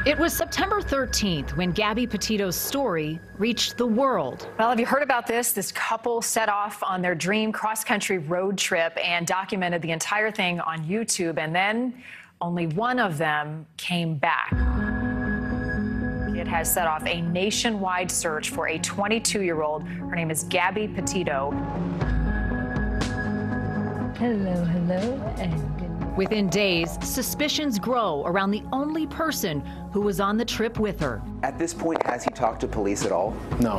It was September 13th when Gabby Petito's story reached the world. Well, have you heard about this? This couple set off on their dream cross-country road trip and documented the entire thing on YouTube, and then only one of them came back. It has set off a nationwide search for a 22-year-old. Her name is Gabby Petito. Hello, and Within days, suspicions grow around the only person who was on the trip with her. At this point, has he talked to police at all? No.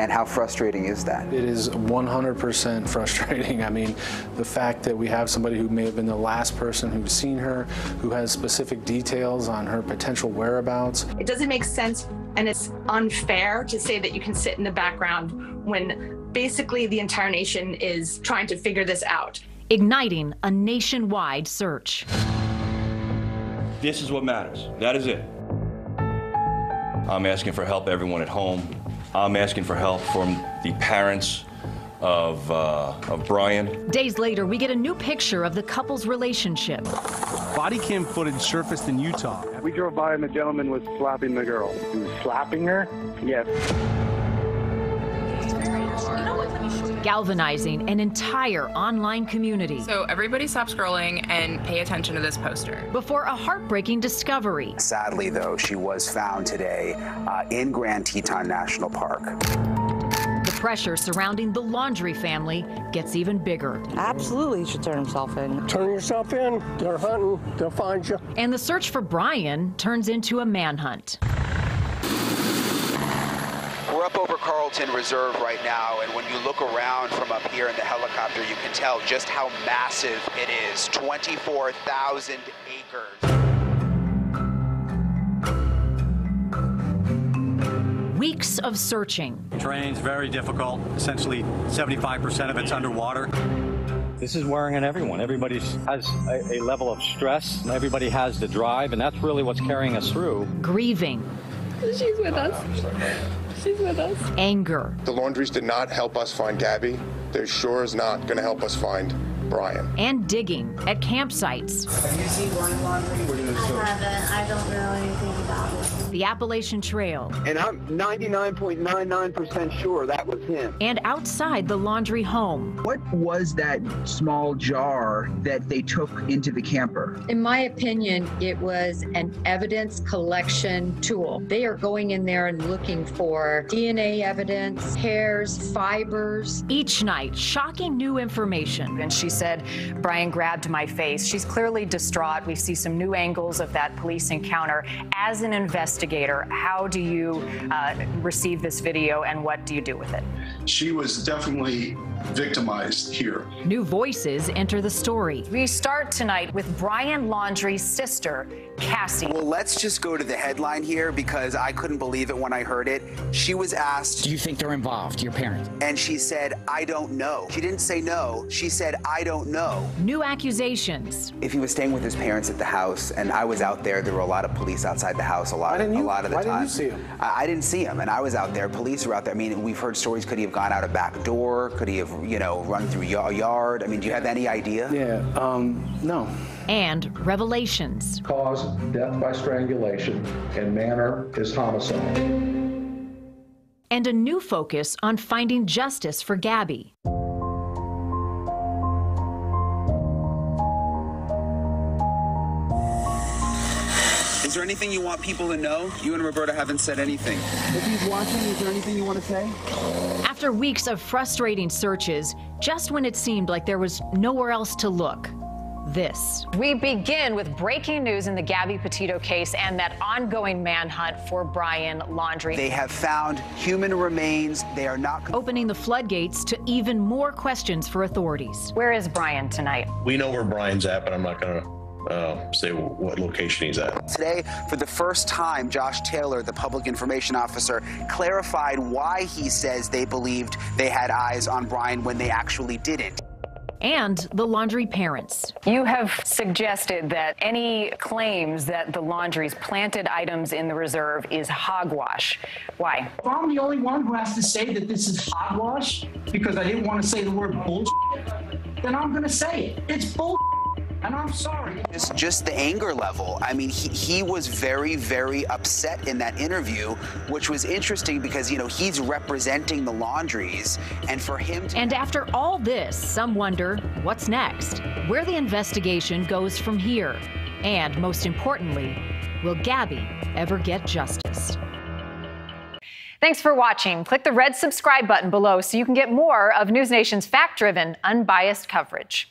And how frustrating is that? It is 100% frustrating. I mean, the fact that we have somebody who may have been the last person who's seen her, who has specific details on her potential whereabouts. It doesn't make sense, and it's unfair to say that you can sit in the background when basically the entire nation is trying to figure this out. Igniting a nationwide search. This is what matters. That is it. I'm asking for help, everyone at home. I'm asking for help from the parents of Brian. Days later, we get a new picture of the couple's relationship. Body cam footage surfaced in Utah. We drove by and the gentleman was slapping the girl. He was slapping her? Yes. Galvanizing an entire online community. So everybody stop scrolling and pay attention to this poster. Before a heartbreaking discovery. Sadly, though, she was found today in Grand Teton National Park. The pressure surrounding the Laundrie family gets even bigger. absolutely should turn himself in. Turn yourself in. They're hunting. They'll find you. And the search for Brian turns into a manhunt. We're up over Carlton Reserve right now, and when you look around from up here in the helicopter, you can tell just how massive it is. 24,000 acres. Weeks of searching. Terrain's very difficult. Essentially, 75% of it's underwater. This is wearing on everyone. Everybody has a level of stress. Everybody has the drive, and that's really what's carrying us through. Grieving. She's with us. She's with us. Anger. The Laundries did not help us find Gabby. They're sure is not going to help us find Brian. And digging at campsites. Have you seen Brian Laundrie? I haven't. I don't know anything about it. The Appalachian Trail. And I'm 99.99% sure that was him. And outside the Laundrie home. What was that small jar that they took into the camper? In my opinion, it was an evidence collection tool. They are going in there and looking for DNA evidence, hairs, fibers. Each night, shocking new information. And she said, Brian grabbed my face. She's clearly distraught. We see some new angles of that police encounter. As an investigator, how do you receive this video and what do you do with it? She was definitely victimized here. New voices enter the story. We start tonight with Brian Laundrie's sister, Cassie. Well, let's just go to the headline here because I couldn't believe it when I heard it. She was asked, do you think they're involved, your parents? And she said, I don't know. She didn't say no. She said, I don't know. New accusations. If he was staying with his parents at the house and I was out there were a lot of police outside the house a lot of the time. Why didn't you see him? I didn't see him, and I was out there. Police were out there. I mean, we've heard stories. Could he have gone out a back door? Could he have, run through a yard? I mean, do you have any idea? Yeah, no. And revelations. Cause, death by strangulation, and manner is homicide. And a new focus on finding justice for Gabby. Is there anything you want people to know? You and Roberta haven't said anything. If he's watching, is there anything you want to say? After weeks of frustrating searches, just when it seemed like there was nowhere else to look, this. We begin with breaking news in the Gabby Petito case and that ongoing manhunt for Brian Laundrie. They have found human remains. They are not opening the floodgates to even more questions for authorities. Where is Brian tonight? We know where Brian's at, but I'm not going to say what location he's at. Today, for the first time, Josh Taylor, the public information officer, clarified why he says they believed they had eyes on Brian when they actually didn't. And the Laundrie parents. You have suggested that any claims that the Laundries planted items in the reserve is hogwash. Why? If I'm the only one who has to say that this is hogwash because I didn't want to say the word bullshit, then I'm going to say it. It's bullshit. and I'm sorry. Just the anger level. I mean, he was very, very upset in that interview, which was interesting because, you know, he's representing the Laundries, and for him to... And after all this, some wonder what's next, where the investigation goes from here, and most importantly, will Gabby ever get justice? Thanks for watching. Click the red subscribe button below so you can get more of NewsNation's fact-driven, unbiased coverage.